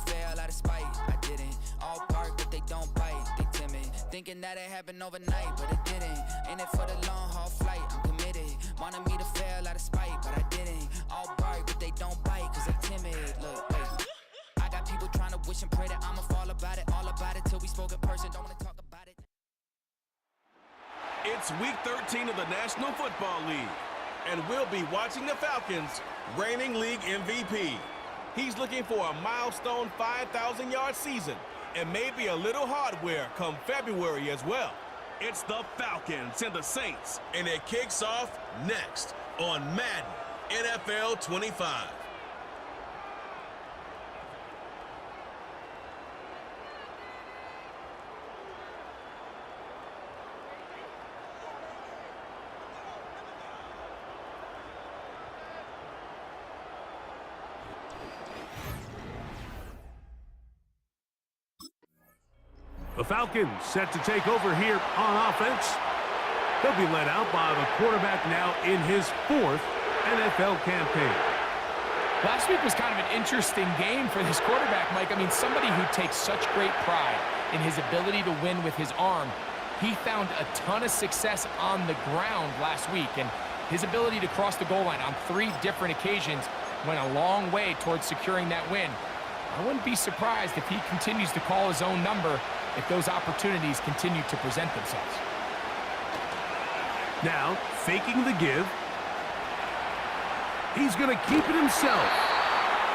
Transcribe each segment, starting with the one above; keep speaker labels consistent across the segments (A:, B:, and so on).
A: fail out of spite. I didn't. All bark, but they don't bite. They timid. Thinking that it happened overnight, but it didn't. In it for the long haul flight, I'm committed. Wanted me to fail out of spite, but I didn't. All bark, but they don't bite, cause they timid. Look, wait. I got people trying to wish and pray that I'ma fall about it. All about it till we spoke in person. Don't wanna talk about it.
B: It's week 13 of the National Football League, and we'll be watching the Falcons, reigning league MVP. He's looking for a milestone 5,000-yard season and maybe a little hardware come February as well. It's the Falcons and the Saints, and it kicks off next on Madden NFL 25.
C: The Falcons set to take over here on offense. They'll be led out by the quarterback now in his 4th NFL campaign.
D: Last week was kind of an interesting game for this quarterback, Mike. I mean, somebody who takes such great pride in his ability to win with his arm. He found a ton of success on the ground last week, and his ability to cross the goal line on 3 different occasions went a long way towards securing that win. I wouldn't be surprised if he continues to call his own number if those opportunities continue to present themselves.
C: Now, faking the give. He's going to keep it himself.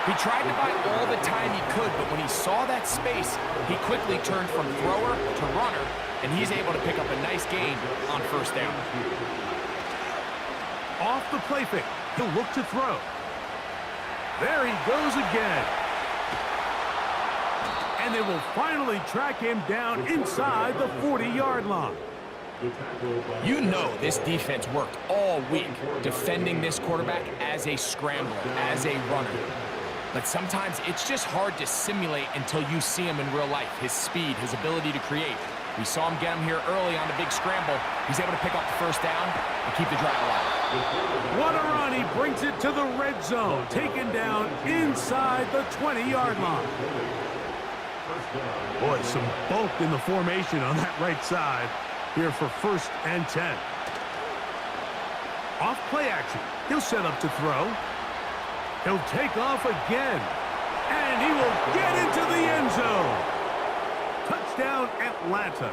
D: He tried to buy all the time he could, but when he saw that space, he quickly turned from thrower to runner, and he's able to pick up a nice gain on first down.
C: Off the play fake, he'll look to throw. There he goes again. And they will finally track him down inside the 40-yard line.
D: You know this defense worked all week defending this quarterback as a scrambler, as a runner. But sometimes it's just hard to simulate until you see him in real life. His speed, his ability to create. We saw him get him here early on the big scramble. He's able to pick up the first down and keep the drive alive.
C: What a run. He brings it to the red zone. Taken down inside the 20-yard line. Boy, some bulk in the formation on that right side here for 1st and 10. Off play action. He'll set up to throw. He'll take off again. And he will get into the end zone. Touchdown, Atlanta.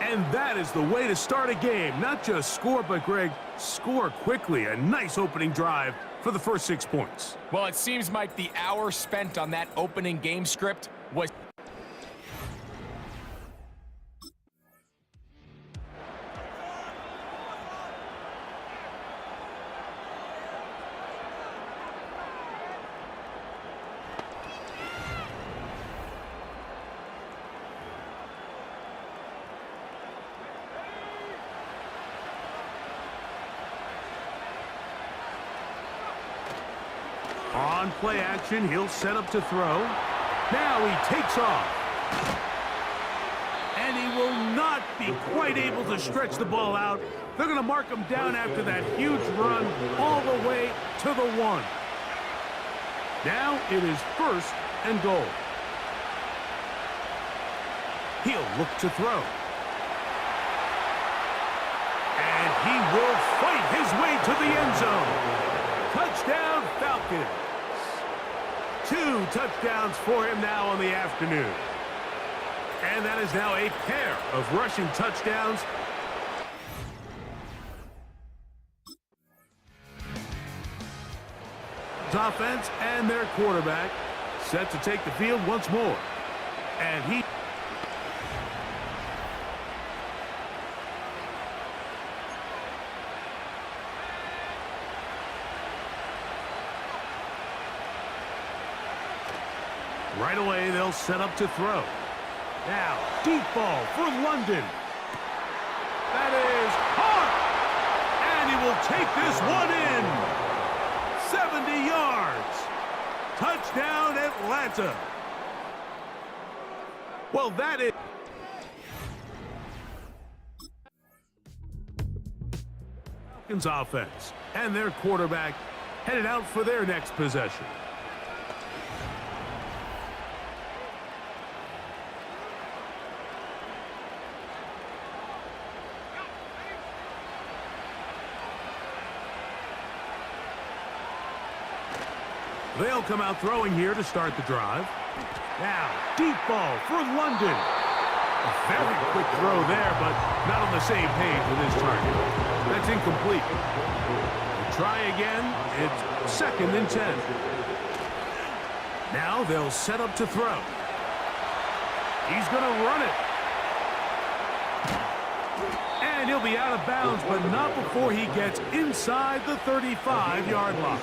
C: And that is the way to start a game. Not just score, but, Greg, score quickly. A nice opening drive for the first 6 points.
D: Well, it seems like the hour spent on that opening game script was...
C: On play action, he'll set up to throw. Now he takes off. And he will not be quite able to stretch the ball out. They're going to mark him down after that huge run all the way to the 1. Now it is 1st and goal. He'll look to throw. And he will fight his way to the end zone. Touchdown, Falcons. 2 touchdowns for him now on the afternoon. And that is now a pair of rushing touchdowns. Offense and their quarterback set to take the field once more. And he... Right away, they'll set up to throw. Now, deep ball for London. That is hard. And he will take this one in. 70 yards. Touchdown, Atlanta. Well, that is... Falcons offense and their quarterback headed out for their next possession. They'll come out throwing here to start the drive. Now, deep ball for London. A very quick throw there, but not on the same page with his target. That's incomplete. We'll try again. It's 2nd and 10. Now they'll set up to throw. He's going to run it. And he'll be out of bounds, but not before he gets inside the 35-yard line.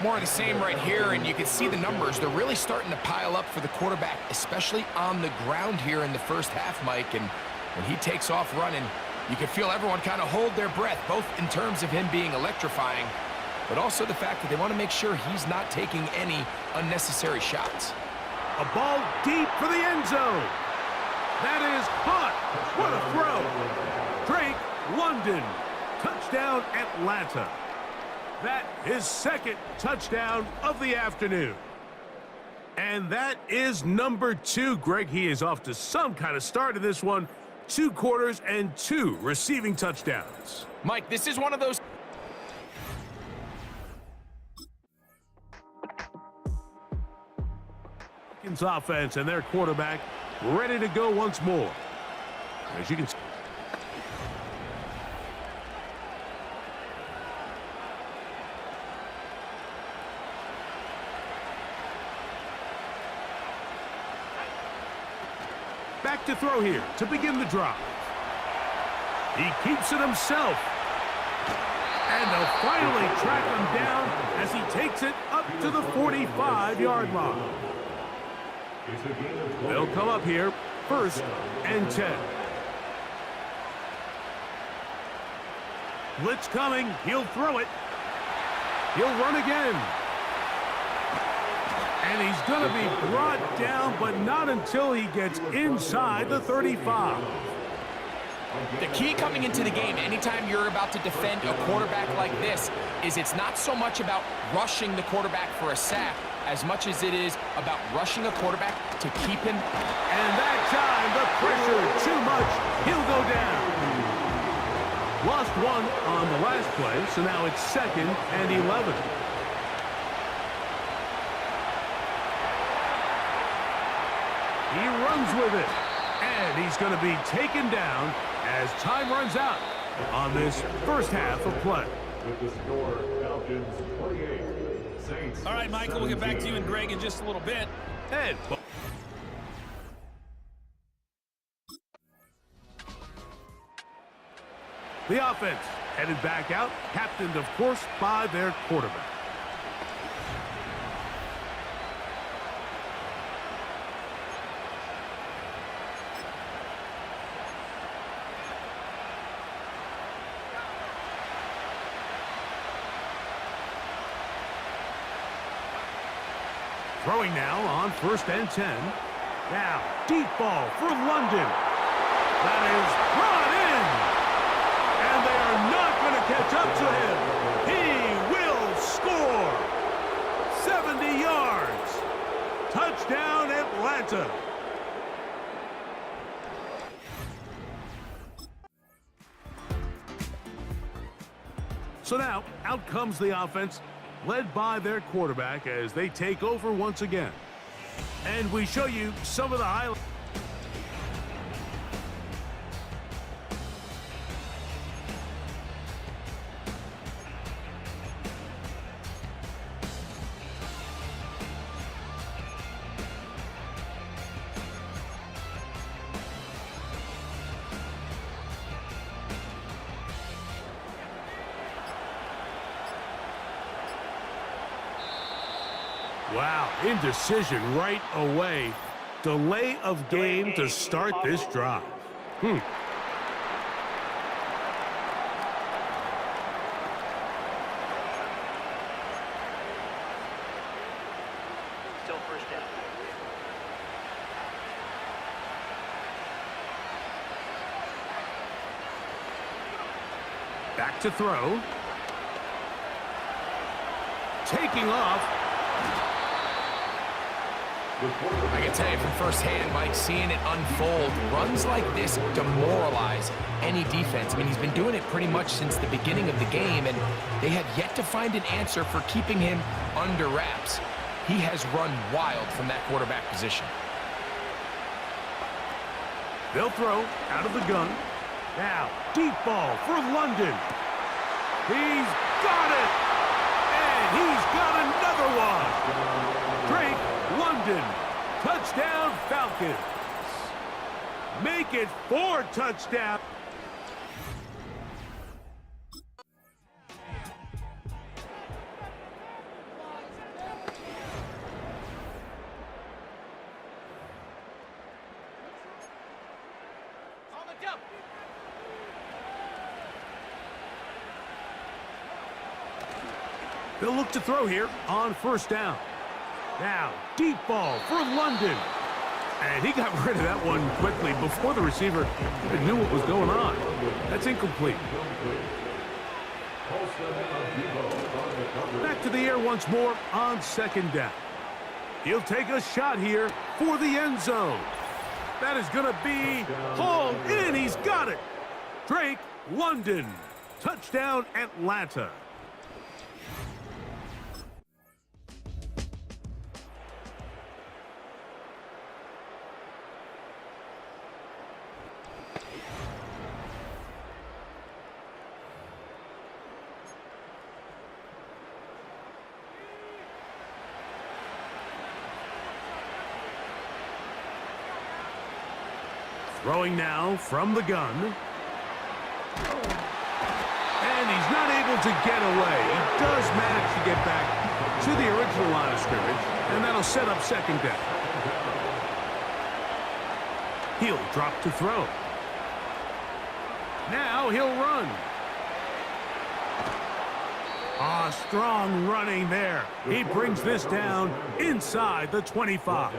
D: More of the same right here, and you can see the numbers. They're really starting to pile up for the quarterback, especially on the ground here in the first half, Mike. And when he takes off running, you can feel everyone kind of hold their breath, both in terms of him being electrifying, but also the fact that they want to make sure he's not taking any unnecessary shots.
C: A ball deep for the end zone. That is caught. What a throw. Drake London. Touchdown, Atlanta. That is 2nd touchdown of the afternoon. And that is number 2. Greg, he is off to some kind of start in this one. 2 quarters and 2 receiving touchdowns.
D: Mike, this is one of those...
C: offense and their quarterback ready to go once more. As you can see. Back to throw here to begin the drive. He keeps it himself. And they'll finally track him down as he takes it up to the 45-yard line. They'll come up here, 1st and 10. Blitz coming. He'll throw it. He'll run again. And he's going to be brought down, but not until he gets inside the 35.
D: The key coming into the game, anytime you're about to defend a quarterback like this, is it's not so much about rushing the quarterback for a sack as much as it is about rushing a quarterback to keep him.
C: And that time, the pressure too much. He'll go down. Lost 1 on the last play, so now it's 2nd and 11. He runs with it, and he's going to be taken down as time runs out on this first half of play.
E: With the score, Falcons 28, Saints.
F: All right, Michael, we'll get back to you and Greg in just a little bit.
C: And the offense headed back out, captained, of course, by their quarterback. Throwing now on 1st and 10. Now, deep ball for London. That is brought in. And they are not going to catch up to him. He will score. 70 yards. Touchdown, Atlanta. So now, out comes the offense, led by their quarterback as they take over once again. And we show you some of the highlights. Wow, indecision right away. Delay of game to start this drive.
G: Still first down.
C: Back to throw. Taking off.
D: I can tell you from firsthand, Mike, seeing it unfold, runs like this demoralize any defense. I mean, he's been doing it pretty much since the beginning of the game, and they have yet to find an answer for keeping him under wraps. He has run wild from that quarterback position.
C: They'll throw out of the gun. Now, deep ball for London. He's got it! And he's got another one! Drake London, touchdown Falcons. Make it 4 touchdowns. They'll look to throw here on first down. Now, deep ball for London. And he got rid of that one quickly before the receiver even knew what was going on. That's incomplete. Back to the air once more on second down. He'll take a shot here for the end zone. That is going to be hauled in. He's got it. Drake London. Touchdown Atlanta. Throwing now from the gun. And he's not able to get away. He does manage to get back to the original line of scrimmage, and that'll set up second down. He'll drop to throw. Now he'll run. Ah, strong running there. He brings this down inside the 25.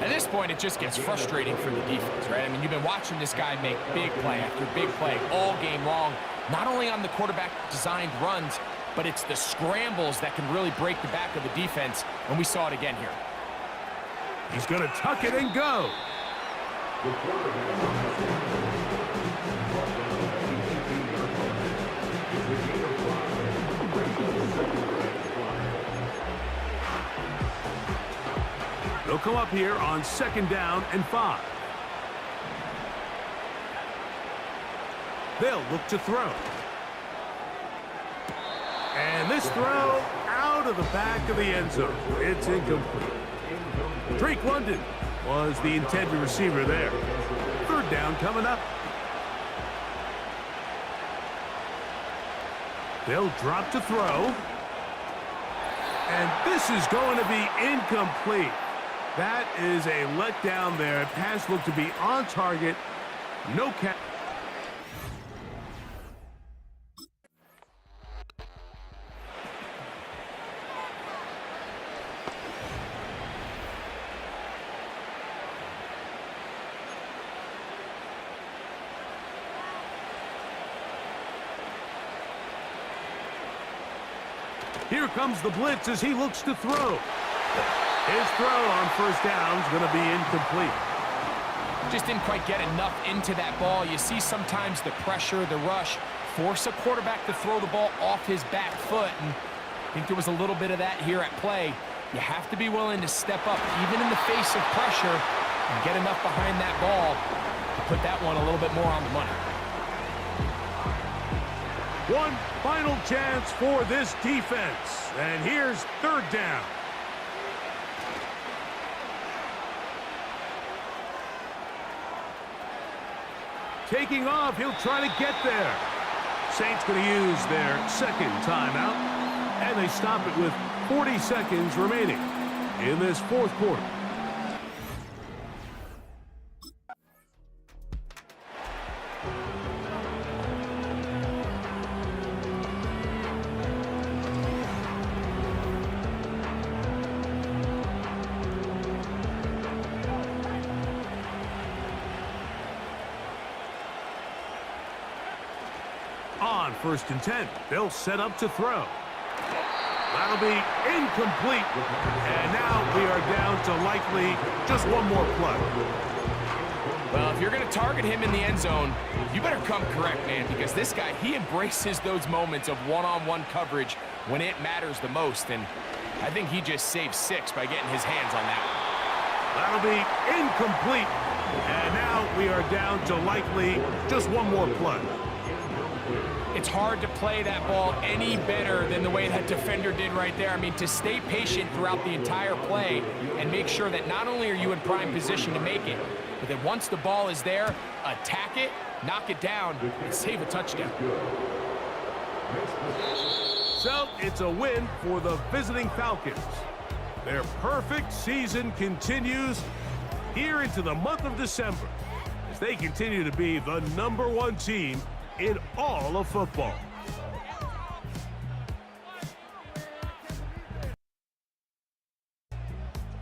D: At this point, it just gets frustrating for the defense, right? I mean, you've been watching this guy make big play after big play all game long, not only on the quarterback-designed runs, but it's the scrambles that can really break the back of the defense, and we saw it again here.
C: He's going to tuck it and go. They'll come up here on second down and 5. They'll look to throw. And this throw out of the back of the end zone. It's incomplete. Drake London was the intended receiver there. Third down coming up. They'll drop to throw. And this is going to be incomplete. That is a letdown there. Pass looked to be on target. No catch. Here comes the blitz as he looks to throw. His throw on first down is going to be incomplete.
D: Just didn't quite get enough into that ball. You see sometimes the pressure, the rush, force a quarterback to throw the ball off his back foot. And I think there was a little bit of that here at play. You have to be willing to step up, even in the face of pressure, and get enough behind that ball to put that one a little bit more on the money.
C: One final chance for this defense. And here's third down. Taking off, he'll try to get there. Saints going to use their second timeout, and they stop it with 40 seconds remaining in this fourth quarter. On first and 10, they'll set up to throw. That'll be incomplete. And now we are down to likely just one more play.
D: Well, if you're going to target him in the end zone, you better come correct, man, because this guy, he embraces those moments of one-on-one coverage when it matters the most, and I think he just saved 6 by getting his hands on that one.
C: That'll be incomplete. And now we are down to likely just one more play.
D: It's hard to play that ball any better than the way that defender did right there. I mean, to stay patient throughout the entire play and make sure that not only are you in prime position to make it, but that once the ball is there, attack it, knock it down, and save a touchdown.
C: So it's a win for the visiting Falcons. Their perfect season continues here into the month of December as they continue to be the #1 team in all of football.